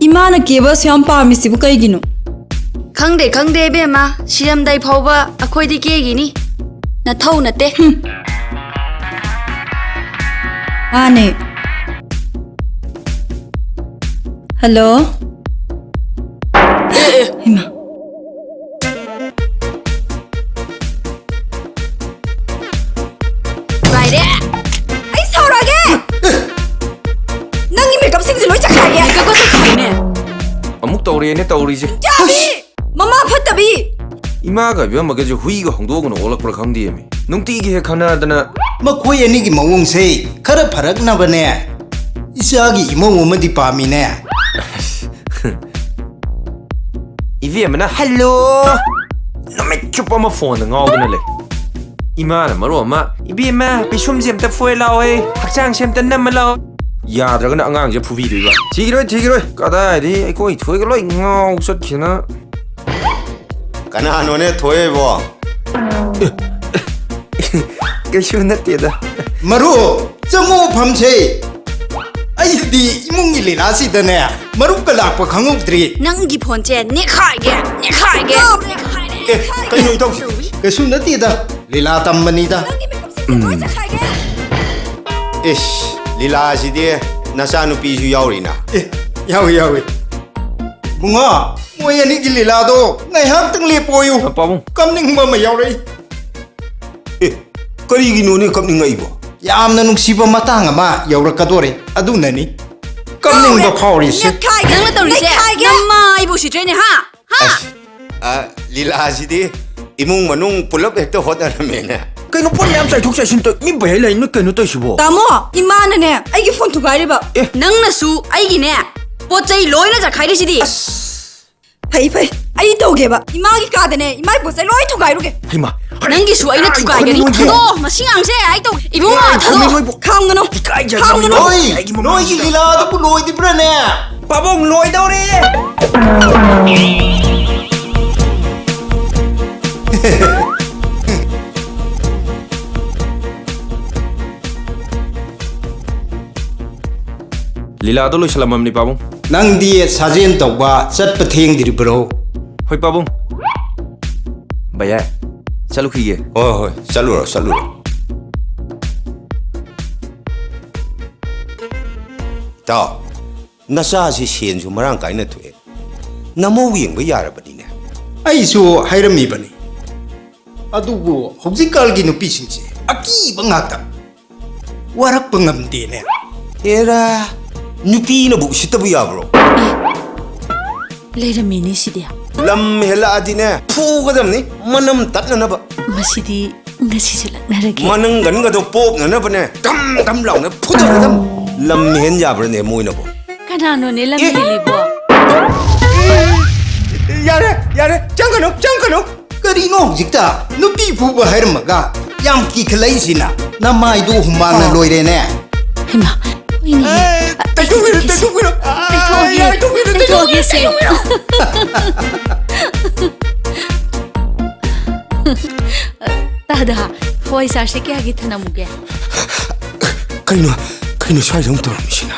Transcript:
이마나 개버 시험 파미시부 까이기노. 강대 베마 시험다이 파우바 아코이디 깨기니 나 타우 나때 아네. 헬로. 이마. 라이데 아이 사오라게. 낭이 메이크업 생지 로이 착하게. 이거 착하네 아무 떠오리네 떠오리지. 야비. 마마 아팠다비. 이마가 몇 마가지 후이가 홍도구는 올락벌 강디에미. 농띠기 해 가나다나. ꯃꯈꯣꯏ ꯑꯅꯤꯒꯤ ꯃꯑꯣꯡꯁꯦ ꯈꯔ ꯐꯔꯛꯅꯕꯅꯦ ꯏꯆꯥꯒꯤ ꯏꯃꯧ ꯑꯃꯗꯤ ꯄꯥꯝꯃꯤꯅꯦ 이비에면은 할로. 너무 쭈빠마 폰은 ngau드나 레. 이마는 마로 엄마 이비에마 비숨지 엠따 포엘라오에 학장 셈따 남말라오. 야드라그나 안강제 부비르가. 지기로이 까다디 이거 토이글로 ngau 섰키나. Kanano thoye bo 그슈 나띠다. ꯃꯔꯨ ꯆꯪꯉꯣ ꯐꯝꯁꯦ ꯑꯩꯗꯤ ꯏꯃꯨꯡꯒꯤ ꯂꯤꯂꯥꯁꯤꯗꯅꯦ ꯃꯔꯨꯞꯀ ꯂꯥꯛꯄ ꯈꯪꯍꯧꯗ꯭ꯔꯤ ꯅꯪꯒꯤ ꯐꯣꯟꯁꯦ ꯅꯦꯈꯥꯏꯒꯦ ꯀꯩꯅꯣ ꯏꯇꯧꯁꯤ ꯀꯩꯁꯨ ꯅꯠꯇꯦꯗ ꯂꯤꯂꯥ ꯇꯝꯕꯅꯤꯗ 낭이 메이크업 생지 로이 착하게. ish lila sidi nasa nupisu yaurina ꯑꯦ ꯌꯥꯎꯏ bunga ꯃꯣꯏ ꯑꯅꯤꯒꯤ ꯂꯤꯂꯥꯗꯣ ꯉꯥꯏꯍꯥꯛꯇꯪ ꯂꯦꯞꯄꯣꯌꯨ 빠봉. ꯀꯝꯅꯤꯡꯕ ꯑꯃ ꯌꯥꯎꯔꯛꯏ karigino kapningaibo ꯌꯥꯝꯅ ꯅꯨꯡꯁꯤꯕ ꯃꯇꯥꯡ ꯑꯃ ꯌꯧꯔꯛꯀꯗꯣꯔꯦ ꯑꯗꯨꯅꯅꯤ ꯀꯝꯅꯤꯡꯕ ꯐꯥꯎꯔꯤꯁꯦ ꯅꯪꯅ ꯇꯧꯔꯤꯁꯦ ꯅꯝꯃ ꯑꯩꯕꯨ ꯎꯁꯤꯠꯇ꯭ꯔꯦꯅꯦ 하 lila sidi imung manung pulap hekta hodaramene 그ino 폰 얌 짜이톡 짜신또 미베라 있는 그ino 떠시보. 타모 이마나네. 아이기 폰 투가리바. ꯅꯪꯅꯁꯨ ꯑꯩꯒꯤꯅꯦ ꯄꯣꯠ ꯆꯩ ꯂꯣꯏꯅ ꯆꯈꯥꯏꯔꯤꯁꯤꯗꯤ 파이. 아이 또게바. 이마기 까드네. 이마이 보세 로이 투가이루게. 이마. ꯅꯪꯒꯤꯁꯨ ꯑꯩꯅ ꯊꯨꯒꯥꯏꯒꯅꯤ ꯊꯥꯗꯣ ꯃꯁꯤ ꯉꯥꯡꯁꯦ ꯑꯩ ꯇꯧ ꯏꯕꯨꯡꯉꯣ ꯊꯥꯗꯣ 강근호. 강근호. ꯅꯣꯏ ꯅꯣꯏꯒꯤ ꯂꯤꯂꯥꯗꯨꯕꯨ ꯂꯣꯏꯗ꯭ꯔꯤꯕ꯭ꯔꯥꯅꯦ 빠봉 로이다오리. 릴라도 로이샬람맘니 빠봉. ꯅꯪꯗꯤ ꯁꯥꯖꯦꯟ ꯇꯧꯕ ꯆꯠꯄ ꯊꯦꯡꯗ꯭ꯔꯤꯕ꯭ꯔꯣ 호이 빠봉. 바야. 잘로 크게. oh saluro ta nasa si sienju marang kaina thue namo yengba yarabadine ꯑꯩꯁꯨ ꯍꯥꯏꯔꯝꯃꯤꯕꯅꯤ ꯑꯗꯨꯕꯨ ꯍꯧꯖꯤꯛꯀꯥꯟꯒꯤ ꯅꯨꯄꯤꯁꯤꯡꯁꯦ ꯑꯀꯤꯕ ꯉꯥꯛꯇ ꯋꯥꯔꯛꯄ ꯉꯝꯗꯦꯅꯦ era nupina bu sitabu yabro ꯂꯩꯔꯝꯃꯤꯅꯦ ꯁꯤꯗꯤ lam hela adine phugadamni manam tatnanaba ꯃꯁꯤꯗꯤ ꯉꯁꯤꯁꯨ ꯂꯛꯅꯔꯒꯦ manang gangado pop nanabane dam launa phudagadam lam hen yabrane moinabo ꯀꯅꯥꯅꯣꯅꯦ ꯂꯝ ꯍꯦꯜꯂꯤꯕꯣ ꯌꯥꯔꯦ ꯆꯪꯒꯅꯨ ꯀꯔꯤꯅꯣ ꯍꯧꯖꯤꯛꯇ ꯅꯨꯄꯤ ꯐꯨꯕ ꯍꯥꯏꯔꯝꯃꯒ ꯌꯥꯝ ꯀꯤꯈꯠꯂꯛꯏꯁꯤꯅ ꯅꯃꯥꯏꯗꯣ ꯍꯨꯃꯥꯡꯅ ꯂꯣꯏꯔꯦꯅꯦ ꯍꯩꯃꯥ ꯍꯣꯏꯅꯦ ꯇꯩꯊꯣꯛꯑꯒꯦ 다다 포이사시 깨하기 트나무게 kaino swai dong toramishina